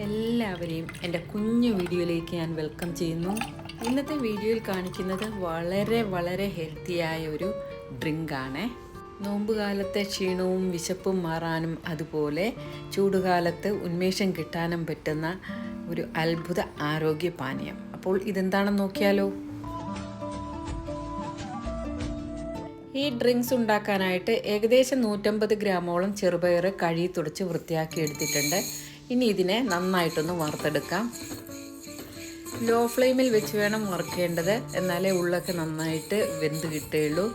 എല്ലാവരെയും എൻ്റെ കുഞ്ഞു വീഡിയോയിലേക്ക് ഞാൻ വെൽക്കം ചെയ്യുന്നു. ഇന്നത്തെ വീഡിയോയിൽ കാണിക്കുന്നത് വളരെ വളരെ ഹെൽത്തിയായ ഒരു ഡ്രിങ്കാണ്. നോമ്പുകാലത്തെ ക്ഷീണവും വിശപ്പും മാറാനും അതുപോലെ ചൂടുകാലത്ത് ഉന്മേഷം കിട്ടാനും പറ്റുന്ന ഒരു അത്ഭുത ആരോഗ്യ പാനീയം. അപ്പോൾ ഇതെന്താണെന്ന് നോക്കിയാലോ. ഈ ഡ്രിങ്ക്സ് ഉണ്ടാക്കാനായിട്ട് ഏകദേശം 150 ഗ്രാമോളം ചെറുപയർ കഴുകി തുടച്ച് വൃത്തിയാക്കി എടുത്തിട്ടുണ്ട്. ഇനി ഇതിനെ നന്നായിട്ടൊന്ന് വറുത്തെടുക്കാം. ലോ ഫ്ലെയിമിൽ വെച്ച് വേണം വറുക്കേണ്ടത്, എന്നാലേ ഉള്ളൊക്കെ നന്നായിട്ട് വെന്ത് കിട്ടുകയുള്ളൂ.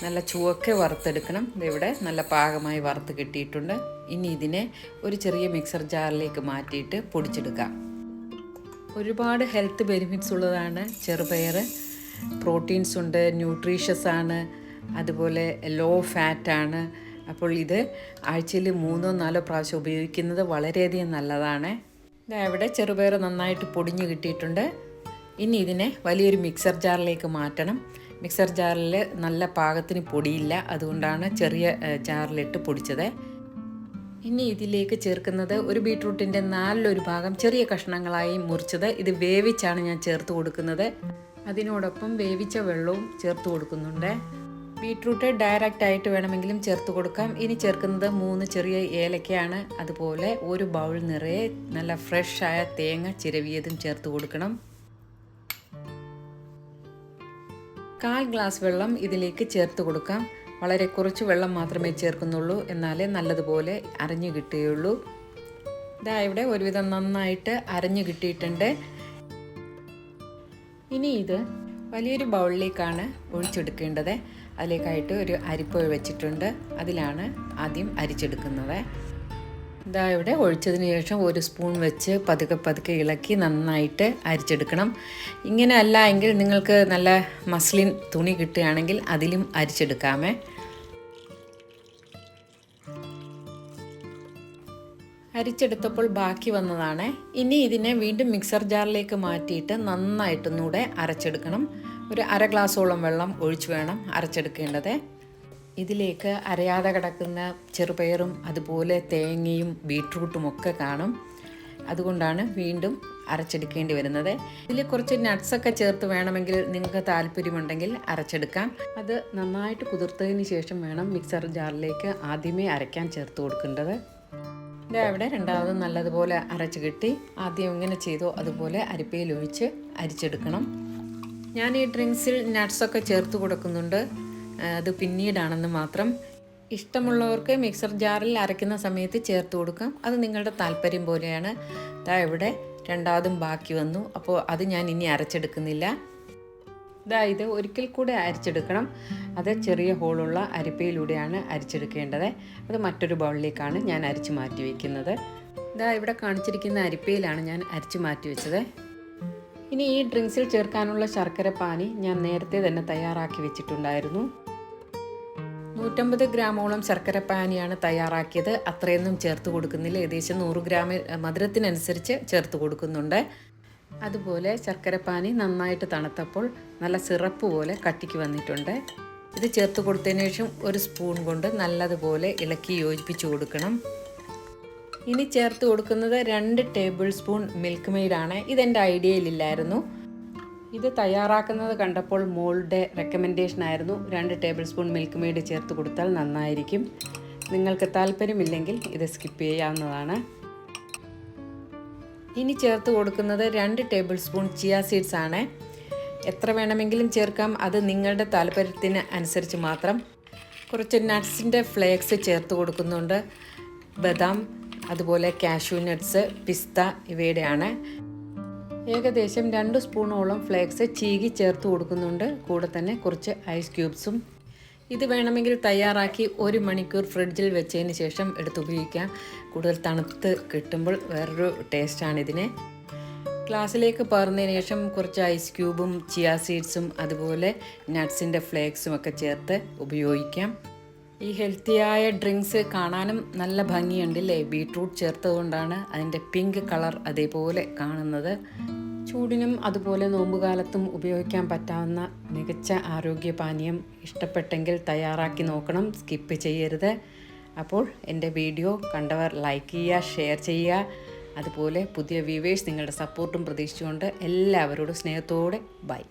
നല്ല ചുവക്കെ വറുത്തെടുക്കണം. ഇതിവിടെ നല്ല പാകമായി വറുത്ത് കിട്ടിയിട്ടുണ്ട്. ഇനി ഇതിനെ ഒരു ചെറിയ മിക്സർ ജാറിലേക്ക് മാറ്റിയിട്ട് പൊടിച്ചെടുക്കാം. ഒരുപാട് ഹെൽത്ത് ബെനിഫിറ്റ്സ് ഉള്ളതാണ് ചെറുപയർ. പ്രോട്ടീൻസ് ഉണ്ട്, ന്യൂട്രീഷ്യസ് ആണ്, അതുപോലെ ലോ ഫാറ്റാണ്. അപ്പോൾ ഇത് ആഴ്ചയിൽ 3-4 പ്രാവശ്യം ഉപയോഗിക്കുന്നത് വളരെയധികം നല്ലതാണ്. ഇവിടെ ചെറുപയർ നന്നായിട്ട് പൊടിഞ്ഞു കിട്ടിയിട്ടുണ്ട്. ഇനി ഇതിനെ വലിയൊരു മിക്സർ ജാറിലേക്ക് മാറ്റണം. മിക്സർ ജാറിൽ നല്ല പാകത്തിന് പൊടിയില്ല, അതുകൊണ്ടാണ് ചെറിയ ജാറിലിട്ട് പൊടിച്ചത്. ഇനി ഇതിലേക്ക് ചേർക്കുന്നത് ഒരു ബീട്രൂട്ടിൻ്റെ 4/1 ഭാഗം ചെറിയ കഷ്ണങ്ങളായി മുറിച്ചത്. ഇത് വേവിച്ചാണ് ഞാൻ ചേർത്ത് കൊടുക്കുന്നത്. അതിനോടൊപ്പം വേവിച്ച വെള്ളവും ചേർത്ത് കൊടുക്കുന്നുണ്ട്. ബീട്രൂട്ട് ഡയറക്റ്റ് ആയിട്ട് വേണമെങ്കിലും ചേർത്ത് കൊടുക്കാം. ഇനി ചേർക്കുന്നത് 3 ചെറിയ ഏലക്കയാണ്. അതുപോലെ ഒരു ബൗൾ നിറയെ നല്ല ഫ്രഷ് ആയ തേങ്ങ ചിരവിയതും ചേർത്ത് കൊടുക്കണം. 1/4 ഗ്ലാസ് വെള്ളം ഇതിലേക്ക് ചേർത്ത് കൊടുക്കാം. വളരെ കുറച്ച് വെള്ളം മാത്രമേ ചേർക്കുന്നുള്ളൂ, എന്നാലേ നല്ലതുപോലെ അരഞ്ഞു കിട്ടുകയുള്ളൂ. ഇവിടെ ഒരുവിധം നന്നായിട്ട് അരഞ്ഞു കിട്ടിയിട്ടുണ്ട്. ഇനി ഇത് വലിയൊരു ബൗളിലേക്കാണ് ഒഴിച്ചെടുക്കേണ്ടത്. അതിലേക്കായിട്ട് ഒരു അരിപ്പ വെച്ചിട്ടുണ്ട്. അതിലാണ് ആദ്യം അരിച്ചെടുക്കുന്നത്. ഇവിടെ ഒഴിച്ചതിന് ശേഷം 1 സ്പൂൺ വെച്ച് പതുക്കെ ഇളക്കി നന്നായിട്ട് അരിച്ചെടുക്കണം. ഇങ്ങനെ അല്ല എങ്കിൽ നിങ്ങൾക്ക് നല്ല മസ്ലിൻ തുണി കിട്ടുകയാണെങ്കിൽ അതിലും അരിച്ചെടുക്കാമേ. അരിച്ചെടുത്തപ്പോൾ ബാക്കി വന്നതാണ്. ഇനി ഇതിനെ വീണ്ടും മിക്സർ ജാറിലേക്ക് മാറ്റിയിട്ട് നന്നായിട്ടൊന്നുകൂടെ അരച്ചെടുക്കണം. ഒരു 1/2 ഗ്ലാസോളം വെള്ളം ഒഴിച്ച് വേണം അരച്ചെടുക്കേണ്ടത്. ഇതിലേക്ക് അരയാതെ കിടക്കുന്ന ചെറുപയറും അതുപോലെ തേങ്ങയും ബീട്രൂട്ടും ഒക്കെ കാണും. അതുകൊണ്ടാണ് വീണ്ടും അരച്ചെടുക്കേണ്ടി വരുന്നത്. ഇതിൽ കുറച്ച് നട്ട്സൊക്കെ ചേർത്ത് വേണമെങ്കിൽ നിങ്ങൾക്ക് താല്പര്യമുണ്ടെങ്കിൽ അരച്ചെടുക്കാം. അത് നന്നായിട്ട് കുതിർത്തതിന് ശേഷം വേണം മിക്സർ ജാറിലേക്ക് ആദ്യമേ അരയ്ക്കാൻ ചേർത്ത് കൊടുക്കേണ്ടത്. ഇവിടെ രണ്ടാമതും നല്ലതുപോലെ അരച്ച് കിട്ടി. ആദ്യം എങ്ങനെ ചെയ്തോ അതുപോലെ അരിപ്പയിൽ ഒഴിച്ച് അരിച്ചെടുക്കണം. ഞാൻ ഈ ഡ്രിങ്ക്സിൽ നട്ട്സൊക്കെ ചേർത്ത് കൊടുക്കുന്നുണ്ട്, അത് പിന്നീടാണെന്ന് മാത്രം. ഇഷ്ടമുള്ളവർക്ക് മിക്സർ ജാറിൽ അരയ്ക്കുന്ന സമയത്ത് ചേർത്ത് കൊടുക്കാം. അത് നിങ്ങളുടെ താല്പര്യം പോലെയാണ്. ഇവിടെ രണ്ടാമതും ബാക്കി വന്നു. അപ്പോൾ അത് ഞാൻ ഇനി അരച്ചെടുക്കുന്നില്ല. ഇത് ഒരിക്കൽ കൂടെ അരിച്ചെടുക്കണം. അത് ചെറിയ ഹോളുള്ള അരിപ്പയിലൂടെയാണ് അരിച്ചെടുക്കേണ്ടത്. അത് മറ്റൊരു ബൗളിലേക്കാണ് ഞാൻ അരിച്ച് മാറ്റി വയ്ക്കുന്നത്. ഇവിടെ കാണിച്ചിരിക്കുന്ന അരിപ്പയിലാണ് ഞാൻ അരിച്ച് മാറ്റി വെച്ചത്. ഇനി ഈ ഡ്രിങ്ക്സിൽ ചേർക്കാനുള്ള ശർക്കര പാനി ഞാൻ നേരത്തെ തന്നെ തയ്യാറാക്കി വെച്ചിട്ടുണ്ടായിരുന്നു. 150 ഗ്രാമോളം ശർക്കര പാനിയാണ് തയ്യാറാക്കിയത്. അത്രയൊന്നും ചേർത്ത് കൊടുക്കുന്നില്ല. ഏകദേശം 100 ഗ്രാം മധുരത്തിനനുസരിച്ച് ചേർത്ത് കൊടുക്കുന്നുണ്ട്. അതുപോലെ ശർക്കര പാനി നന്നായിട്ട് തണുത്തപ്പോൾ നല്ല സിറപ്പ് പോലെ കട്ടിക്ക് വന്നിട്ടുണ്ട്. ഇത് ചേർത്ത് കൊടുത്തതിന് ശേഷം 1 സ്പൂൺ കൊണ്ട് നല്ലതുപോലെ ഇളക്കി യോജിപ്പിച്ച് കൊടുക്കണം. ഇനി ചേർത്ത് കൊടുക്കുന്നത് 2 ടേബിൾ സ്പൂൺ മിൽക്ക് മെയ്ഡാണ്. ഇതെൻ്റെ ഐഡിയയിലില്ലായിരുന്നു. ഇത് തയ്യാറാക്കുന്നത് കണ്ടപ്പോൾ മോളുടെ റെക്കമെൻഡേഷൻ ആയിരുന്നു 2 ടേബിൾ സ്പൂൺ മിൽക്ക് മെയ്ഡ് ചേർത്ത് കൊടുത്താൽ നന്നായിരിക്കും. നിങ്ങൾക്ക് താല്പര്യമില്ലെങ്കിൽ ഇത് സ്കിപ്പ് ചെയ്യാവുന്നതാണ്. ഇനി ചേർത്ത് കൊടുക്കുന്നത് 2 ടേബിൾ സ്പൂൺ ചിയ സീഡ്സ് ആണ്. എത്ര വേണമെങ്കിലും ചേർക്കാം, അത് നിങ്ങളുടെ താല്പര്യത്തിന് അനുസരിച്ച് മാത്രം. കുറച്ച് നട്ട്സിൻ്റെ ഫ്ലേക്സ് ചേർത്ത് കൊടുക്കുന്നുണ്ട്. ബദാം, അതുപോലെ കാഷ്യൂ നട്ട്സ്, പിസ്ത ഇവയുടെയാണ്. ഏകദേശം 2 സ്പൂണോളം ഫ്ലേക്സ് ചീകി ചേർത്ത് കൊടുക്കുന്നുണ്ട്. കൂടെ തന്നെ കുറച്ച് ഐസ് ക്യൂബ്സും. ഇത് വേണമെങ്കിൽ തയ്യാറാക്കി 1 മണിക്കൂർ ഫ്രിഡ്ജിൽ വെച്ചതിന് ശേഷം എടുത്ത് ഉപയോഗിക്കാം. കൂടുതൽ തണുത്ത് കിട്ടുമ്പോൾ വേറൊരു ടേസ്റ്റാണ് ഇതിന്. ഗ്ലാസ്സിലേക്ക് പകർന്നതിന് ശേഷം കുറച്ച് ഐസ് ക്യൂബും ചിയ സീഡ്സും അതുപോലെ നട്ട്സിൻ്റെ ഫ്ലേക്സും ഒക്കെ ചേർത്ത് ഉപയോഗിക്കാം. ഈ ഹെൽത്തിയായ ഡ്രിങ്ക്സ് കാണാനും നല്ല ഭംഗിയുണ്ടല്ലേ. ബീട്രൂട്ട് ചേർത്തതുകൊണ്ടാണ് അതിൻ്റെ പിങ്ക് കളർ അതേപോലെ കാണുന്നത്. ചൂടിനും അതുപോലെ നോമ്പുകാലത്തും ഉപയോഗിക്കാൻ പറ്റാവുന്ന മികച്ച ആരോഗ്യപാനീയം. ഇഷ്ടപ്പെട്ടെങ്കിൽ തയ്യാറാക്കി നോക്കണം, സ്കിപ്പ് ചെയ്യരുത്. അപ്പോൾ എൻ്റെ വീഡിയോ കണ്ടവർ ലൈക്ക് ചെയ്യുക, ഷെയർ ചെയ്യുക, അതുപോലെ പുതിയ വ്യൂവേഴ്സ് നിങ്ങളുടെ സപ്പോർട്ടും പ്രതീക്ഷിച്ചുകൊണ്ട് എല്ലാവരോടും സ്നേഹത്തോടെ ബൈ.